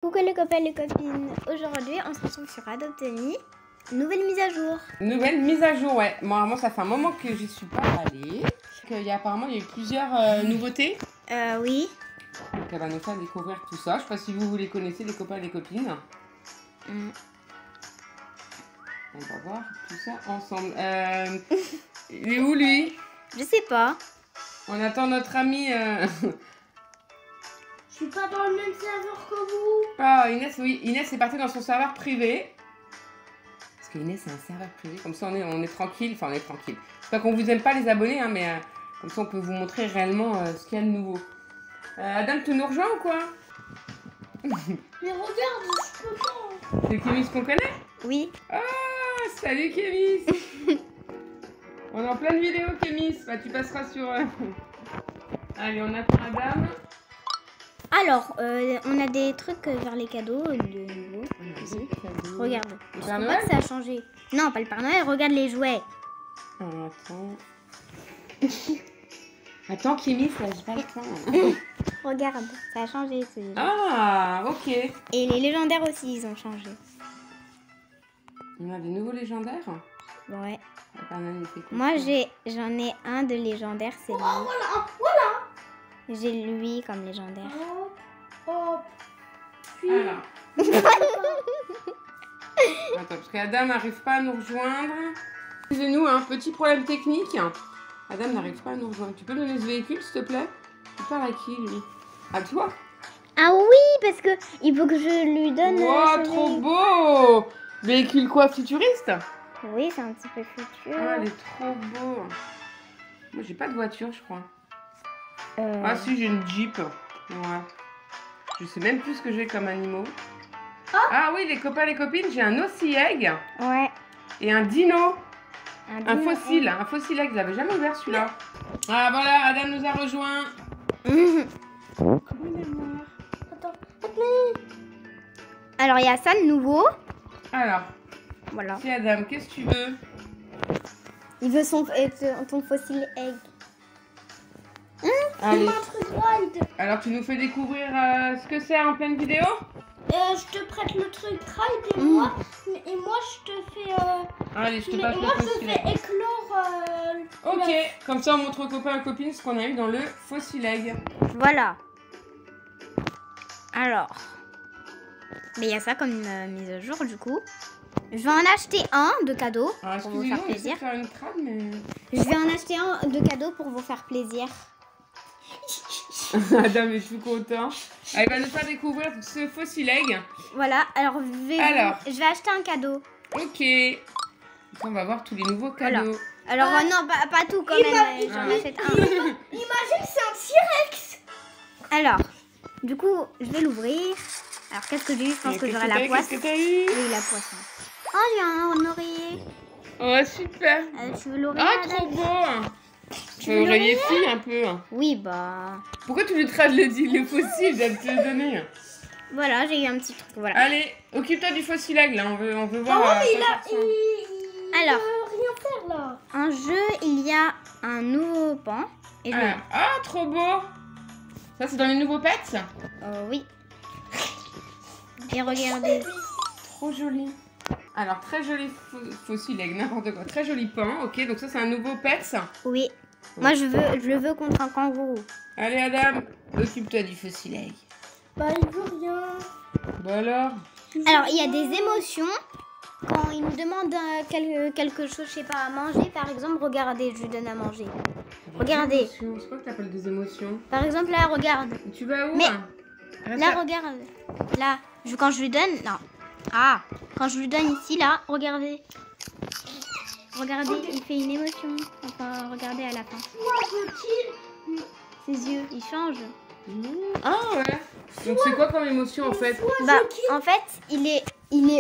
Coucou les copains et les copines, aujourd'hui on se retrouve sur Adoptemi, nouvelle mise à jour. Nouvelle mise à jour, ouais. Moi, vraiment, ça fait un moment que j'y suis pas allée. Apparemment, il y a eu plusieurs nouveautés. Oui. Donc, elle va nous faire découvrir tout ça. Je sais pas si vous les connaissez, les copains et les copines. On va voir tout ça ensemble. Il est où, lui? Je sais pas. On attend notre ami... Je suis pas dans le même serveur que vous. Ah, Inès, oui. Inès est partie dans son serveur privé. Parce que Inès, c'est un serveur privé. Comme ça, on est tranquille. Enfin, on est tranquille. C'est pas qu'on vous aime pas, les abonnés, hein, mais comme ça, on peut vous montrer réellement ce qu'il y a de nouveau. Adam, tu nous rejoins ou quoi? Mais regarde, je peux pas. C'est Kémis qu'on connaît? Oui. Ah, salut Kémis. On est en pleine vidéo, Kémis. Bah, tu passeras sur... Allez, on attend Adam. Alors, on a des trucs vers les cadeaux de nouveau. Regarde. Le Je Père crois Noël? pas que ça a changé. Non, pas le Père Noël, regarde les jouets. Attends. Attends, Kémis, là, j'ai pas le temps. Regarde, ça a changé celui-là. Ah, ok. Et les légendaires aussi, ils ont changé. On a des nouveaux légendaires. Ouais. Attends, il fait quoi? Moi, j'en ai un de légendaire, c'est lui. Oh, voilà. J'ai lui comme légendaire. Oh. Puis, Alors. Attends, parce qu'Adam n'arrive pas à nous rejoindre. Excusez-nous, un petit problème technique. Adam n'arrive pas à nous rejoindre. Tu peux donner ce véhicule, s'il te plaît? Tu parles à qui, lui? À toi? Ah oui, parce que il faut que je lui donne... Wow, trop beau! Véhicule quoi, futuriste? Oui, c'est un petit peu futur. Ah, elle est trop beau. Moi, j'ai pas de voiture, je crois. Ah si, j'ai une Jeep. Ouais. Je sais même plus ce que j'ai comme animaux. Ah oui, les copains, les copines, j'ai un ossi-egg Ouais. et un dino. Un dino fossile, un fossile egg. Je l'avais jamais ouvert celui-là. Ah voilà, Adam nous a rejoint. attends. Alors, il y a ça de nouveau. Alors, Voilà. c'est Adam, qu'est-ce que tu veux? Il veut ton fossile egg. Allez. Un truc ride. Alors, tu nous fais découvrir ce que c'est en pleine vidéo? Je te prête le truc ride et moi je te fais Allez, je te passe le moi je te fossile fais egg. éclore Ok, comme ça on montre aux copains et aux copines ce qu'on a eu dans le fossile egg. Voilà. Alors. Mais il y a ça comme mise à jour, du coup. Je vais en acheter un de cadeau Alors, pour vous excusez-nous, faire on essaie plaisir. de faire une crâne, mais... Je vais en acheter un de cadeau pour vous faire plaisir. Adam est tout content. Elle va nous faire découvrir ce fossile egg. Voilà. Alors, je vais acheter un cadeau. Ok. On va voir tous les nouveaux Voilà. cadeaux. Alors, non, pas tout quand même. J'en achète un. Imagine c'est un T-Rex. Alors, du coup, je vais l'ouvrir. Alors, qu'est-ce que j'ai eu? Je pense que j'aurai la poisse. Qu'est-ce que t'as eu? Oui, la poisse. Oh, j'ai un oreiller. Oh, super. Tu veux l'oreiller? Ah, Adam? trop beau. Tu Tu veux oreiller fille un peu. Oui, bah... Pourquoi tu lui trades le fossile? J'aime te le donner. Voilà, j'ai eu un petit truc, voilà. Allez, occupe-toi du fossile egg, là. On veut voir. Oh, à mais quoi ça ressemble. il Alors. peut rien faire là. En jeu, il y a un nouveau pan. Et je... Ah, trop beau. Ça, c'est dans les nouveaux pets? oui. Et regardez. Trop joli. Alors, très joli fossile egg, n'importe quoi. Très joli pan, ok. Donc ça, c'est un nouveau pet. Oui. Moi, je le veux contre un kangourou. Allez, Adam, occupe-toi du fossile egg. Bah il veut rien. Bah alors? Alors, il y a des émotions. Quand il nous demande quelque chose, je sais pas, à manger, par exemple, regardez, je lui donne à manger. Regardez. Des émotions. C'est quoi que t'appelles des émotions? Par exemple, là, regarde. Tu vas où? Mais- Reste Là, regarde. Là, quand je lui donne... Non. Ah, quand je lui donne ici, là, regardez. Regardez, il fait une émotion. Enfin, regardez à la fin. Moi je kill. Ses yeux, ils changent. Ah ouais. Donc c'est quoi comme émotion en fait? Bah, en fait, il est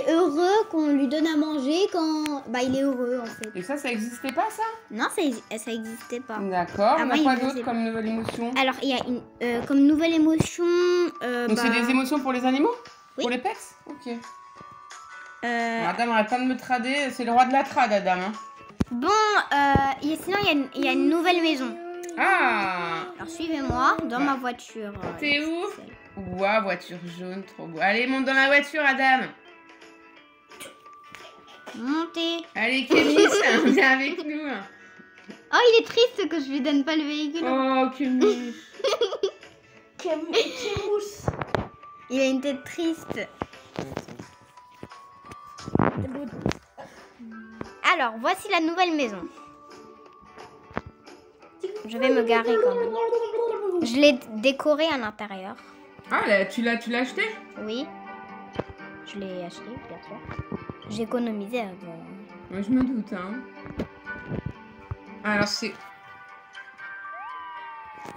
heureux qu'on lui donne à manger quand... Bah, il est heureux, en fait. Et ça existait pas ça? Non, ça existait pas. D'accord. On moi, a il quoi me d'autre faisait- comme nouvelle émotion? Alors, il y a comme nouvelle émotion... Donc c'est des émotions pour les animaux? Oui. Pour les pets? Ok. euh, Adam arrête pas de me trader. C'est le roi de la trad, Adam. Hein. Bon, sinon, il y a une nouvelle maison. Ah, Alors suivez-moi dans ma voiture. t'es où? Ouah, voiture jaune, trop beau. Allez, monte dans la voiture, Adam. Montez. Allez, Kémis, viens avec nous. Oh, il est triste que je lui donne pas le véhicule. Oh, Kémis. Kémous. Il a une tête triste. Alors, voici la nouvelle maison. Je vais me garer quand même. Je l'ai décorée à l'intérieur. Ah, là, tu l'as acheté? Oui. Je l'ai acheté, bien sûr. J'ai économisé avant. Ouais, je me doute, hein. Alors, c'est...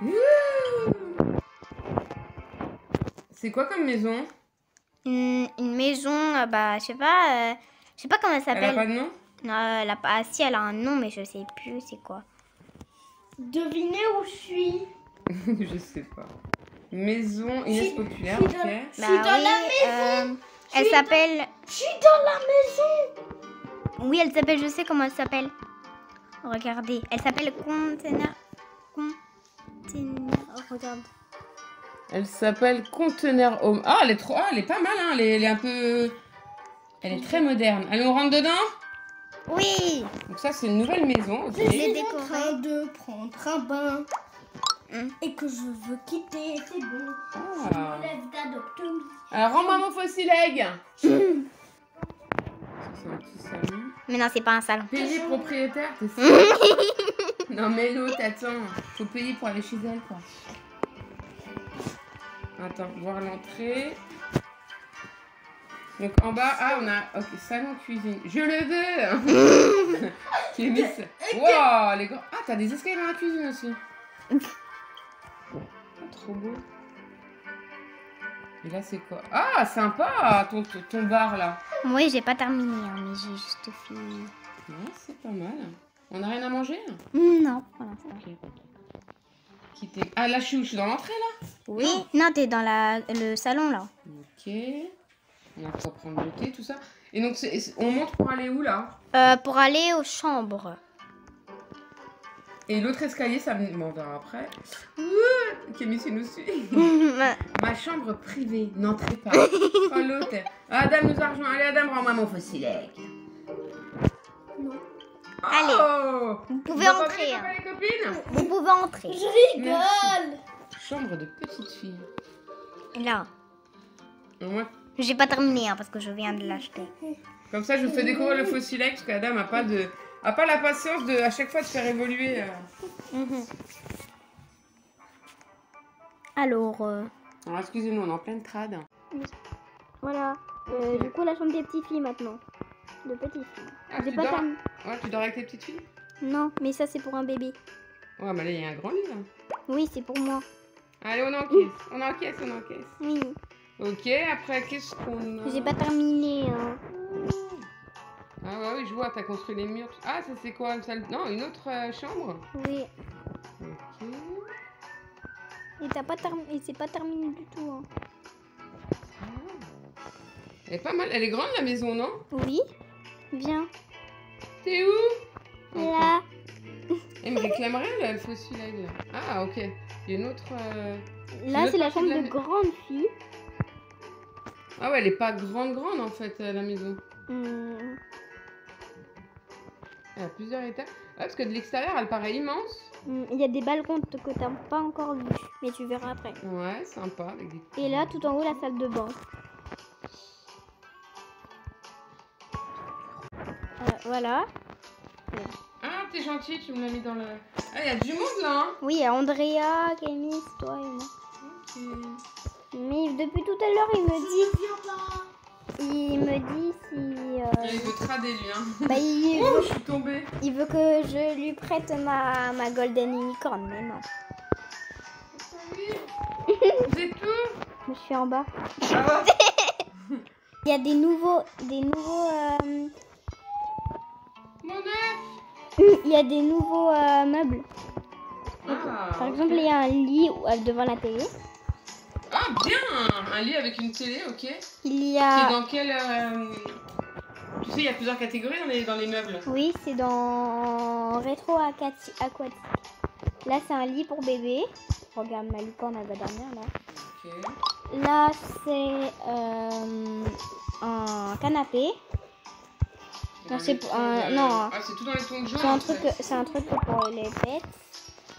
Ouh. C'est quoi comme maison? Une maison, bah, je sais pas comment elle Elle a s'appelle. pas de nom? Non, elle a pas. Ah, si, elle a un nom, mais je sais plus c'est quoi. Devinez où je suis. Je sais pas. Maison Inès Populaire, je ok. suis dans- Bah Je suis dans la oui, elle s'appelle. Je suis dans la maison. Oui, elle s'appelle. Je sais comment elle s'appelle. Regardez, elle s'appelle Container. Regarde. Elle s'appelle Conteneur Home. Ah, elle est trop... Ah, elle est pas mal, hein. Elle est un peu... Elle est très moderne. Allez, on rentre dedans? Oui. Donc ça, c'est une nouvelle maison, ok. Je l'ai Je suis en décorée. train de prendre un bain. Hum. Et que je veux quitter, c'est bon. Ah. Je me lève d'adoptomie. Alors, rends-moi mon fossile egg. Ça, c'est un petit salon. Mais non, c'est pas un salon. Payer propriétaire, t'es sûr? Non, mais l'autre, attends. Faut payer pour aller chez elle, quoi. Attends, voir l'entrée. Donc, en bas, ah, on a... Ok, salon cuisine. Je le veux. Kémis. Wow, les grands... Ah, t'as des escaliers dans la cuisine aussi. Ah, trop beau. Et là, c'est quoi? Ah, sympa, ton bar, là. Oui, j'ai pas terminé, hein, mais j'ai juste fini. Ouais, c'est pas mal. On a rien à manger? Non, voilà. Ok. Ah, là, je suis où? Je suis dans l'entrée, là? Oui. Non, t'es dans le salon là. Ok. On a quoi prendre le thé, tout ça. Et donc, on monte pour aller où, là? Pour aller aux chambres. Et l'autre escalier, ça me... Bon, on verra après. Kémis, il nous suit. Ma chambre privée, n'entrez pas. Oh, l'autre. Adam nous a rejoint. Allez, Adam, rends-moi mon fossile egg. Allez, Oh, vous pouvez entrer. Pas les copines? Vous pouvez entrer. Je rigole. Chambre de petite fille. Là. Ouais. J'ai pas terminé hein, parce que je viens de l'acheter. Comme ça, je vous fais découvrir le fossile egg parce qu'Adam n'a pas la patience de à chaque fois de faire évoluer. Alors, Alors, excusez-nous, on est en pleine trad. voilà. Du coup, la chambre des petites filles maintenant. De petites filles. Ah, J'ai tu pas dors... terminé. Ouais, tu dors avec tes petites filles? Non, mais ça c'est pour un bébé. Ouais, mais là, il y a un grand lit, là. Oui, c'est pour moi. Allez, on encaisse. On encaisse, on encaisse. Oui. Ok, après, qu'est-ce qu'on a? J'ai pas terminé. Hein. Ah ouais, oui, je vois, t'as construit les murs. Ah, ça c'est quoi, une salle... Non, une autre chambre? Oui. Ok. Et t'as pas terminé. Et c'est pas terminé du tout. Hein. Elle est pas mal. Elle est grande, la maison, non? Oui. Viens. T'es où? Là. Elle me réclamerait là, le fossile egg, là. Ah, ok. Il y a une autre... Là, une c'est la autre chambre partie de grande fille. Ah ouais, elle est pas grande, en fait, la maison. Hum. Elle a plusieurs étages. Ouais, parce que de l'extérieur, elle paraît immense. Il y a des balcons que t'as pas encore vus. Mais tu verras après. Ouais, sympa. Avec des... Et là, tout en haut, la salle de bain. Voilà. Ah, t'es gentil, tu me l'as mis dans le... Ah, il y a du monde, là, hein. Oui, il y a Andrea, Kémis, toi et moi. Ok. Mais depuis tout à l'heure, il me dit si... Il veut trader, lui, hein. bah, Oh, je suis tombée. il veut que je lui prête ma golden unicorn, mais non. Vous êtes où? Je suis en bas. Ça va? Il y a des nouveaux Mon œuf. il y a des nouveaux meubles. Ah, Par exemple, il y a un lit devant la télé. Ah, bien. Un lit avec une télé, ok. Il y C'est a... dans quel... Tu sais, il y a plusieurs catégories dans les meubles. Oui, c'est dans rétro aquatique. Là, c'est un lit pour bébé. Regarde, ma licorne, elle va dormir là. Ok. Là, c'est un canapé. Non, c'est pour non. Ah, c'est tout dans les tons de jaune. C'est un truc pour les pets.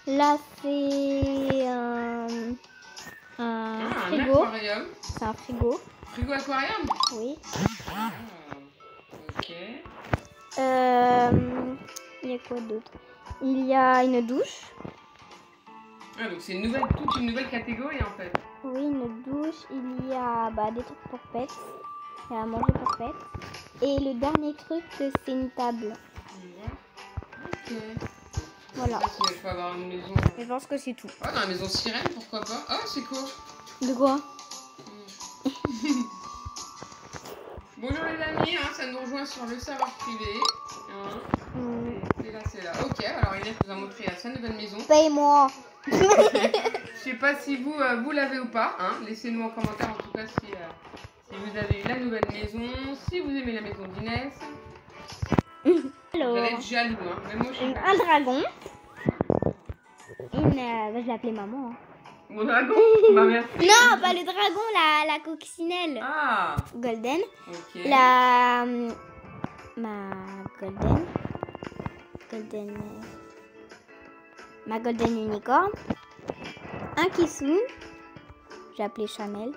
Là, c'est un frigo. Aquarium. C'est un frigo. Frigo aquarium. Oui. Ah, ok. Il y a quoi d'autre? Il y a une douche. Ah, donc c'est toute une nouvelle catégorie en fait. Oui, une douche. Il y a des trucs pour pets. Il y a à manger pour pets. Et le dernier truc, c'est une table. Ok. Voilà. Ça, il faut avoir une maison. Je pense que c'est tout. Ah, dans la maison sirène, pourquoi pas. Ah, c'est court. De quoi? Bonjour les amis, hein, ça nous rejoint sur le serveur privé. Hein. C'est là. Ok, alors Inès nous a montré sa nouvelle maison. Paye-moi. Je sais pas si vous l'avez ou pas. Hein. Laissez-nous en commentaire en tout cas si vous avez la nouvelle maison, si vous aimez la maison d'Inès. Alors, Vous allez être jaloux, hein. Même moi, je suis un dragon. Je vais l'appeler maman. Hein. Mon dragon. Ma mère. Non, pas le dragon, la coccinelle. Ah. Golden. Ok. Ma golden unicorn. Un kissou. J'ai appelé Chanel.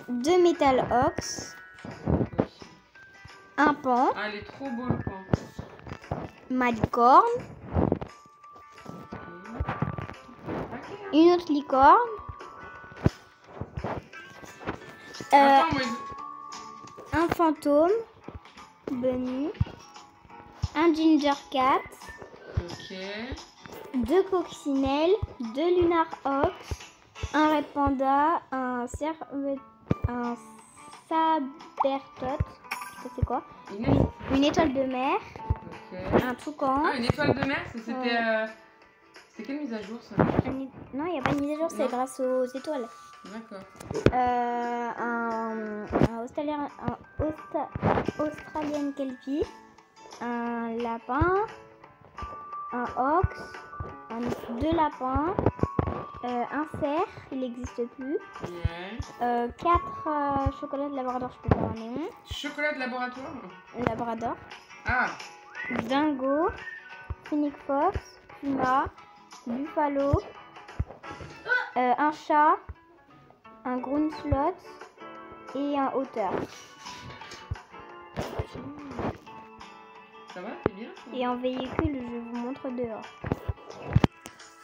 2 Metal Ox. Un pan. Ah, il est trop beau le pan. Ma licorne. Une autre licorne. Attends, moi, Un fantôme. Bunny. Un ginger cat. Ok. 2 coccinelles. 2 lunar ox. Un red panda. Un sabertot. Je sais pas c'est quoi. Une étoile de mer. Ok. Un toucan. Ah, une étoile de mer, c'était quelle mise à jour ça? Non, il n'y a pas de mise à jour, c'est Non. grâce aux étoiles. D'accord. Un Australian kelpie, un lapin, un ox, 2 lapins, un cerf, il n'existe plus, Ouais. 4 chocolats de labrador, je peux pas en nom, Chocolat de laboratoire? labrador, Ah. dingo, phoenix fox, puma, buffalo, un chat, un grounslot et un otter. Ça va, c'est bien ça? Et en véhicule, je vous montre dehors.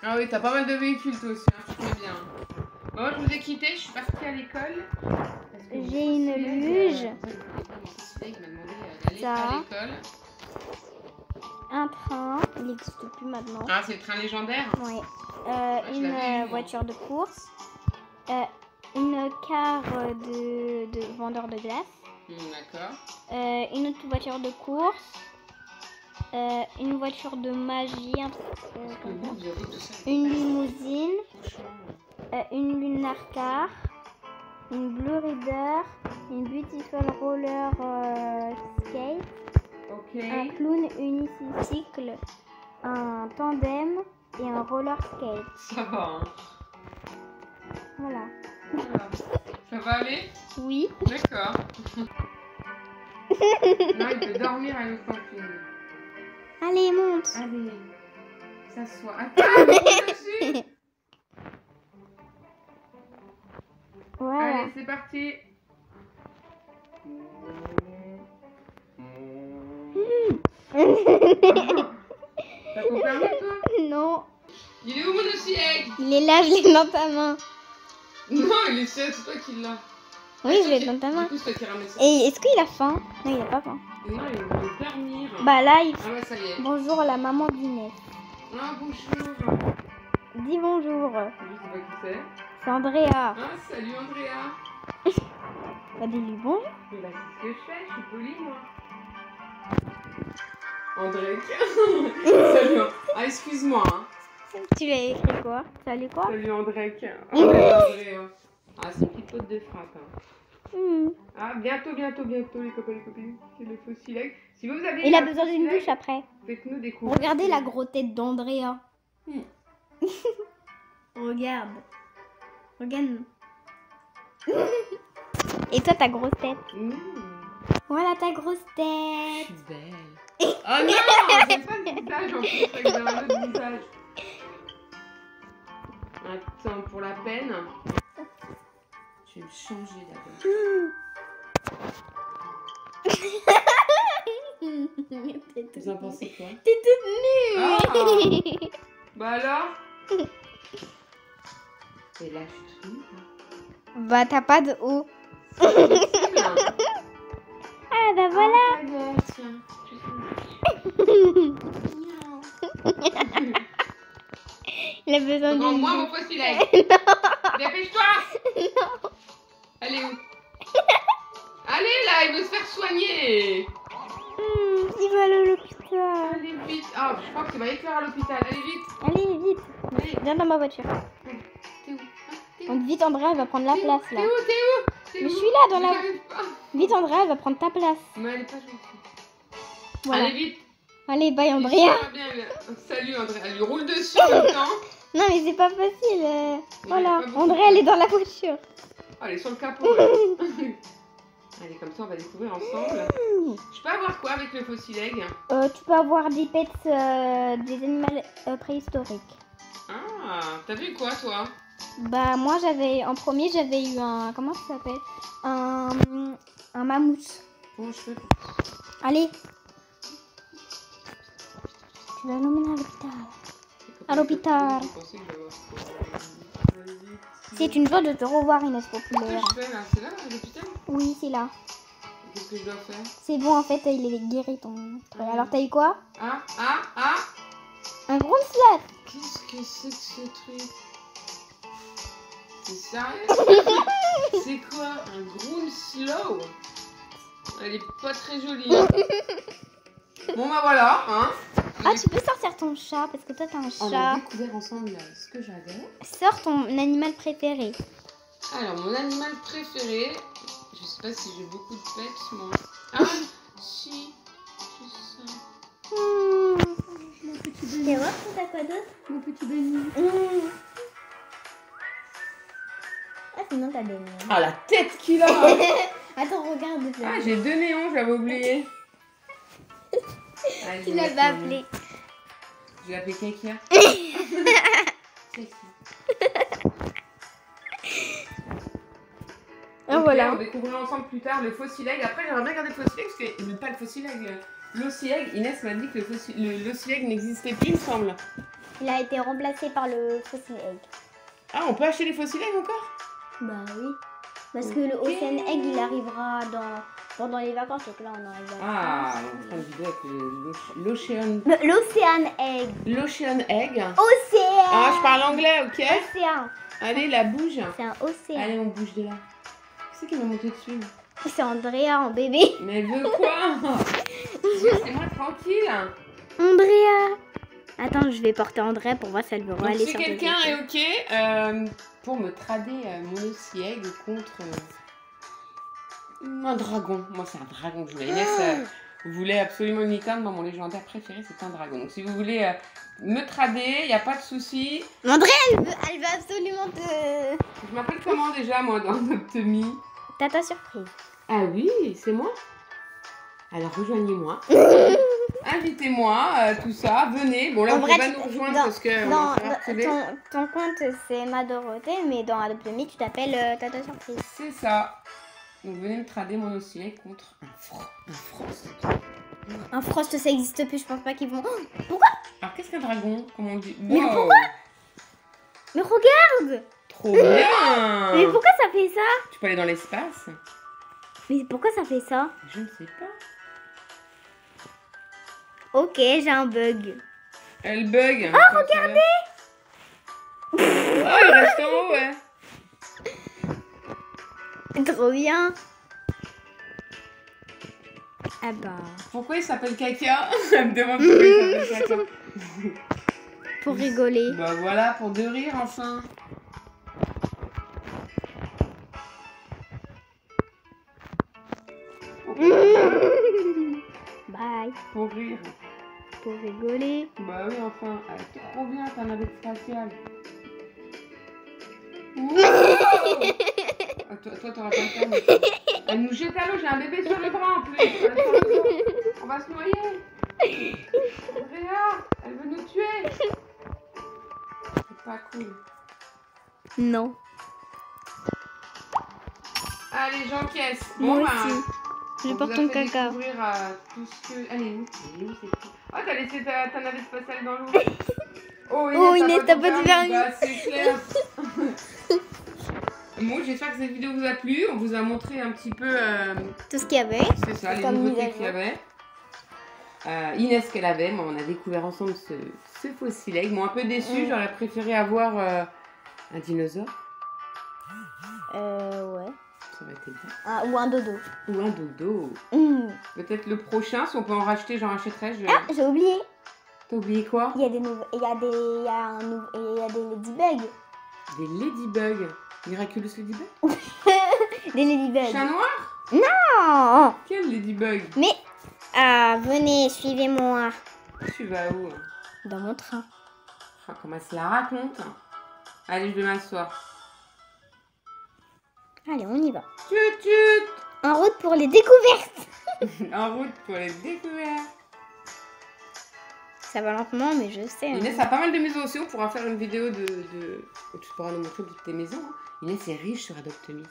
Ah oui, t'as pas mal de véhicules toi aussi, hein, tu fais bien. Bon, moi je vous ai quitté, je suis partie à l'école. J'ai une luge. Il m'a demandé d'aller Ça. à l'école. Un train, il n'existe plus maintenant. Ah, c'est le train légendaire? Ouais. je l'avais eu, Une moi. voiture de course. Une car de vendeur de glace. D'accord. Une autre voiture de course. Une voiture de magie. Un truc, comme ça. Vous avez tout ça. Une limousine. Franchement. Une lunar car. Une blue reader. Une beautiful roller skate. Ok. Un clown unicycle. Un tandem. Et un roller skate. Ça va, hein. Voilà. Voilà. Ça va aller? Oui. D'accord. Non, il peut dormir à l'autre camping. Allez, monte. Allez, s'assoit. Attends, dessus. Voilà. Allez, c'est parti. T'as ton permis, toi? Non. Il est où mon dossier? Il est là, je l'ai dans ta main. Non, il est seul, c'est toi qui l'as. Oui, je l'ai dans ta main. Du coup, c'est toi qui ramène ça. Et est-ce qu'il a faim? Non, il a pas faim. Non, il veut dormir. Bah là, il... Ah ouais, ça y est. Bonjour la maman d'Inès. Ah, bonjour. Dis bonjour. Je sais pas qui c'est. C'est Andrea. Ah, salut Andrea. Bah dis-lui bonjour. Mais là, c'est ce que je fais, je suis polie, moi. André. Salut. Ah, excuse-moi. Hein. Tu l'as écrit quoi? Salut quoi? Salut André. André. Ah, c'est une petite faute de frappe. Hein. Ah, bientôt, les copains et les copines. C'est le fossile egg. Si vous avez Il a un besoin d'une fossile egg, douche après. faites-nous découvrir. Regardez la grosse tête d'Andrea. Hmm. Regarde. Regarde. Et toi, ta grosse tête. Voilà ta grosse Je tête. suis belle. Oh non, c'est pas le visage en plus, avec un autre visage. Attends, pour la peine, je vais me changer d'abord. Vous en pensez quoi? T'es toute nue. Ah. Bah alors? Et là, je suis toute nue. Bah, t'as pas de haut. Ah Ah, bah voilà. Tiens. Il a besoin d'une Rends-moi mon douche. fossile egg. Dépêche-toi. Allez où? Allez là, il veut se faire soigner. Il va aller à l'hôpital. Allez vite. Ah, je crois que tu vas éclairer à l'hôpital. Allez vite. Allez, vite. Allez. Viens dans ma voiture. T'es où? Donc, vite, Andrea, elle va prendre la place là. T'es où? Mais je suis là dans la. J'arrive pas. Vite, Andrea, elle va prendre ta place. Mais elle est pas gentille. Voilà. Allez vite. Allez, bye, Il Andrea. va bien, bien. Salut André. Elle lui roule dessus en même temps. Non, mais c'est pas facile. Voilà. pas beaucoup Andrea, de elle est dans la voiture. Ah, elle est sur le capot. Là. Allez, comme ça, on va découvrir ensemble. Je peux avoir quoi avec le fossile egg? Tu peux avoir des pets, des animaux préhistoriques. Ah, t'as vu quoi, toi? Bah, moi, en premier, j'avais eu un. Comment ça s'appelle? Un mammouth. Bon, je fais. Allez. Tu vas l'emmener à l'hôpital. À l'hôpital. C'est une joie de te revoir, Inès Populaire. Qu'est-ce que je fais là? C'est là, à l'hôpital? Oui, c'est là. Qu'est-ce que je dois faire? C'est bon, en fait, il est guéri ton truc. Alors, t'as eu quoi? Ah. Un gros slot. Qu'est-ce que c'est que ce truc? C'est sérieux? C'est quoi? Un groom slow? Elle est pas très jolie. Hein. Bon bah voilà, hein. Ah, tu peux sortir ton chat, parce que toi, t'as un On a chat. découvert ensemble ce que j'avais. Sors ton animal préféré. Alors, mon animal préféré, je sais pas si j'ai beaucoup de pets, moi. Ah, si, c'est ça. Mon petit Benny. Et voir, t'as quoi d'autre? Mon petit Benny. Ah, sinon, t'as des néons. Ah, la tête qu'il a. Attends, regarde. Ah, j'ai 2 néons, j'avais oublié. Ah, Tu l'avais appelé. Je l'ai appelé Kekia. Ah, Ok, voilà. on découvrira ensemble plus tard le fossile egg. Après, j'aimerais bien garder le fossile egg parce que, pas le fossile egg, l'ossi egg. Inès m'a dit que l'ossi egg n'existait plus, il me semble. Il a été remplacé par le fossil egg. Ah, on peut acheter les fossiles egg encore? Bah oui. Parce que le Ocean Egg, il arrivera pendant les vacances. Donc là, on arrive à... Ah, on fera une vidéo avec l'Ocean L'Ocean Egg. L'Ocean egg. Océan. Ah, je parle anglais, ok? Océan. Allez, la bouge. C'est un océan. Allez, on bouge de là. Qui c'est qui m'a monté dessus? C'est Andrea en bébé. Mais elle veut quoi? Laissez-moi tranquille. Andrea. Attends, je vais porter Andrea pour voir si elle veut Donc, aller si sur tes quelqu'un épaules. est ok pour me trader mon ossi egg contre un dragon. Moi, c'est un dragon que je voulais. Inès voulait absolument une licorne. Moi, mon légendaire préféré, c'est un dragon. Donc, si vous voulez me trader, il n'y a pas de souci. Andrea, elle veut absolument te... Je m'appelle comment déjà, moi, dans Optemi? Tata surprise. Ah oui, c'est moi. Alors, rejoignez-moi. Invitez-moi, tout ça. Venez. Bon, là, En vous vrai, pouvez pas tu- nous rejoindre dans- parce que... ton compte, c'est Ma Dorothée, mais dans Adoptemi, tu t'appelles Tata surprise. C'est ça. Donc, venez me trader mon ossi egg contre un frost. Un Frost, ça existe plus, je pense pas qu'ils vont... Oh, Alors, qu'est-ce qu'un dragon? Comment on dit? Mais Wow. pourquoi mais regarde. Trop bien. Mais pourquoi ça fait ça? Tu peux aller dans l'espace? Mais pourquoi ça fait ça? Je ne sais pas. Ok, j'ai un bug. Elle bug. Oh, regardez. Oh, il reste en haut, ouais. Trop bien. Ah bah... Pourquoi il s'appelle Caca? Elle me demande pourquoi il s'appelle Caca. Pour rigoler. Bah voilà, pour de rire, enfin. Bye. Pour rire. Pour rigoler. Bah oui, enfin, elle est trop bien ta navette spatiale. Ah, toi, t'auras pas le temps. Mais... Elle nous jette à l'eau, j'ai un bébé sur le bras en plus. On va se noyer. Andrea, elle veut nous tuer. C'est pas cool. Non. Allez, j'encaisse. Moi Bah, aussi. Je on porte vous a ton fait caca. découvrir tout ce que... Allez, où c'est tout. Ah, t'as laissé ta navette spatiale dans l'eau. Oh, Inès, t'as pas de vernis. Bah, c'est clair. Bon, j'espère que cette vidéo vous a plu. On vous a montré un petit peu... Tout ce qu'il y avait. c'est ça, les Comme nouveautés mise à qu'il y avait. Inès qu'elle avait, moi, on a découvert ensemble ce fossile egg. Moi, un peu déçue, j'aurais préféré avoir un dinosaure. Ouais. Ça aurait été bien. Ah, ou un dodo. Ou un dodo. Peut-être le prochain, si on peut en racheter, j'en rachèterai. Ah, j'ai oublié. T'as oublié quoi? Il y a des nouveaux. Il y a des ladybugs. Des ladybugs. Miraculous ladybug? Des ladybugs. Chat noir? Non. Quel ladybug? Mais venez, suivez-moi. Tu vas où? Dans mon train. Ah, comment elle se la raconte? Allez, je vais m'asseoir. Allez, on y va. Tut tut. En route pour les découvertes. En route pour les découvertes. Ça va lentement, mais je sais. hein. Inès a pas mal de maisons aussi. On pourra faire une vidéo de... Tu pourras nous montrer toutes tes maisons. Hein. Inès est riche sur Adopt.me.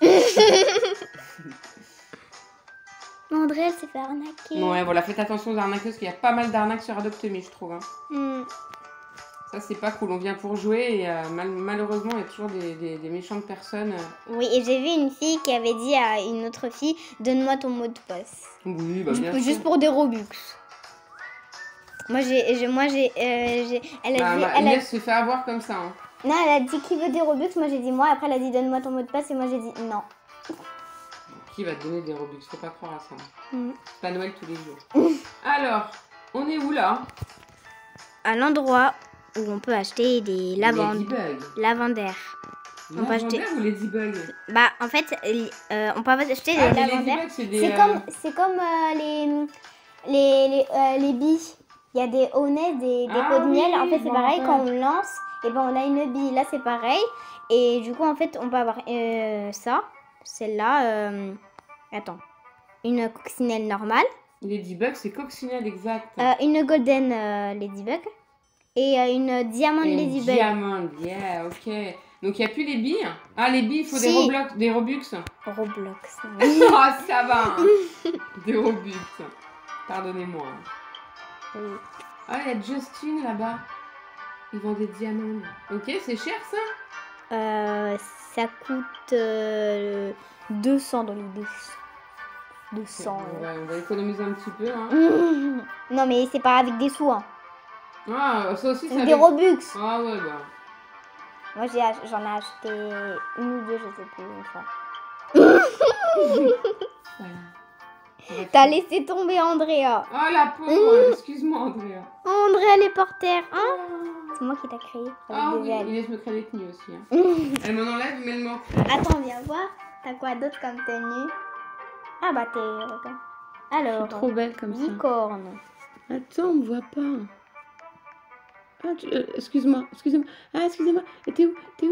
André, elle s'est fait arnaquer. Ouais, voilà, faites attention aux arnaqueuses, parce qu'il y a pas mal d'arnaques sur Adopt.me, je trouve. Hein. Ça, c'est pas cool. On vient pour jouer et malheureusement, il y a toujours des méchantes personnes. Oui, et j'ai vu une fille qui avait dit à une autre fille, donne-moi ton mot de passe. Oui, bah bien Juste sûr. pour des Robux. Elle a dit, Inès se fait avoir comme ça. Hein. non, elle a dit qui veut des Robux. Moi j'ai dit moi. Après elle a dit donne-moi ton mot de passe et moi j'ai dit non. Qui va te donner des Robux? Faut pas croire à ça. Mm. C'est pas Noël tous les jours. Alors, on est où là? À l'endroit où on peut acheter des Ladybug. lavandaires. On peut acheter. Lavandaire ou Ladybug? Bah en fait, on peut acheter des Ah, des lavandaires. Ladybug, c'est des... C'est comme les billes. Il y a des honnêtes, des pots de miel. En fait, c'est pareil. Quand on lance, et ben on a une bille. Là, c'est pareil. Et du coup, en fait, on peut avoir ça. Celle-là. Attends. Une coccinelle normale. Ladybug, c'est coccinelle, exact. Une golden ladybug. Et une diamond Et ladybug. Diamond, yeah, ok. Donc, il n'y a plus les billes. Ah, les billes, il faut Si. des Robux. Roblox. Ah, ça va. Hein. Des Robux. Pardonnez-moi. Oui. Ah, il y a Justine là-bas. Ils vendent des diamants. Ok, c'est cher ça? Ça coûte 200 dans les 200. On va économiser un petit peu. Hein. Non, mais c'est pas avec des sous. Hein. Ah, ça aussi, C'est ça des Robux. Ah ouais, bah. Moi, j'en ai acheté une ou deux, je sais plus, une fois. Voilà. T'as laissé tomber Andrea. Oh la pauvre, excuse-moi Andrea. Oh, Andrea, elle est par terre. Hein? C'est moi qui t'a créé. Ah Avec oui, des ailes. Inès me crée des tenues aussi. Hein. Elle m'en enlève, mais elle m'en crée. Attends, viens voir. T'as quoi d'autre comme tenue? Ah bah t'es... regarde. Alors, belle comme licorne. Attends, on me voit pas. Ah, excuse-moi. Ah, excusez-moi. Et t'es où? Je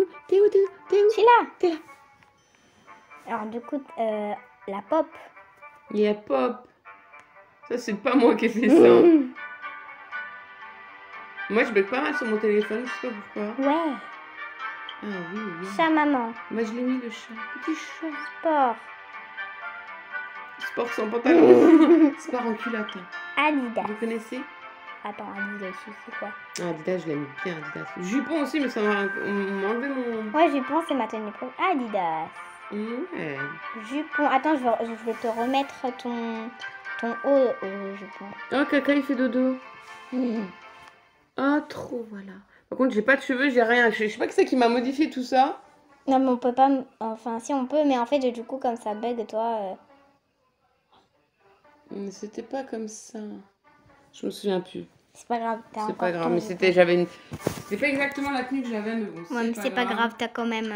suis là. T'es là. Alors du coup, la pop. Il y a Pop. Ça, c'est pas moi qui ai fait ça. Moi, je bug pas mal sur mon téléphone, je sais pas pourquoi. Ouais. Ah oui, oui. Chat maman. Moi, je l'ai mis le chat. Petit chat. Sport. Sport sans pantalon. Sport en culotte. Adidas. Vous connaissez? Attends, Adidas, c'est quoi? Ah, Adidas, je l'aime bien, Adidas. Jupon aussi, mais ça m'a enlevé mon... Ouais, jupon, c'est ma tenue préférée. Adidas. Ouais. Jupon. Attends, je vais te remettre ton haut jupon. Oh, caca, il fait dodo. Ah, trop, voilà. Par contre, j'ai pas de cheveux, j'ai rien. Je sais pas que c'est qui m'a modifié tout ça. Non, mais on peut pas... Enfin, si, on peut, mais en fait, du coup, comme ça bug, toi... Mais c'était pas comme ça. Je me souviens plus. C'est pas grave. C'est pas grave, mais c'était pas exactement la tenue que j'avais, mais bon, Ouais, mais c'est pas grave, t'as quand même...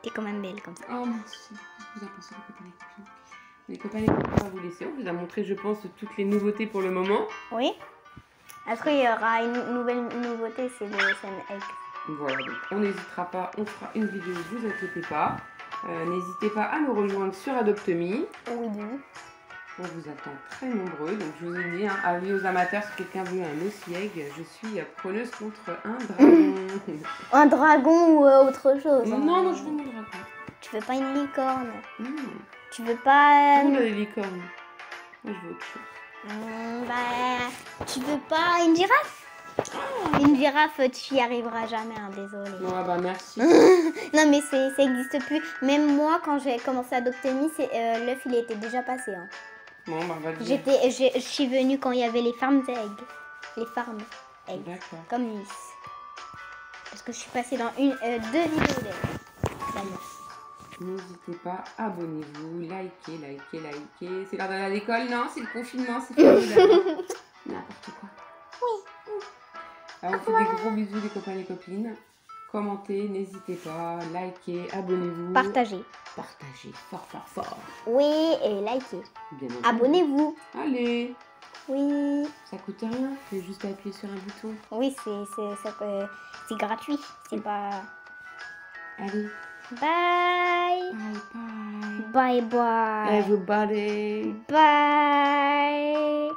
T'es quand même belle comme ça. Oh, merci. Vous avez pensé à les copines. Les copains, les copines, on va vous laisser. On vous a montré, je pense, toutes les nouveautés pour le moment. Oui. Après, il y aura une nouvelle nouveauté, c'est le Egg. Voilà, donc on n'hésitera pas, on fera une vidéo, vous inquiétez pas. N'hésitez pas à nous rejoindre sur Adopt.me. Oui. On vous attend très nombreux. Donc je vous ai dit, hein, avis aux amateurs, si quelqu'un veut un Aussi Egg, je suis preneuse contre un dragon. Un dragon ou autre chose. Non, hein. non, je veux mon dragon. Tu veux pas une licorne? Mmh. Tu veux pas... Tout le monde a des licornes. Moi, je veux autre chose. Bah, tu veux pas une girafe? Une girafe, tu y arriveras jamais, hein, désolé. Bon, bah merci. Non, mais ça existe plus. Même moi, quand j'ai commencé à Adopt.me, l'œuf, il était déjà passé. Hein. Bon, bah on va le dire. Je suis venue quand il y avait les farms egg. Les farms egg. D'accord. Comme Nice. Parce que je suis passée dans deux vidéos d'elle. N'hésitez pas, abonnez-vous, likez. C'est l'heure d'aller à l'école, non? C'est le confinement, c'est formidable. N'importe quoi. Oui. Alors, on fait des gros bisous les copains et les copines. Commentez, n'hésitez pas, likez, abonnez-vous. Partagez. Partagez fort. Oui, et likez. Bien entendu. Abonnez-vous. Allez, Oui. ça coûte rien, c'est juste appuyer sur un bouton. Oui, c'est gratuit. C'est pas... Allez, Bye. bye. Bye bye. Everybody. Bye.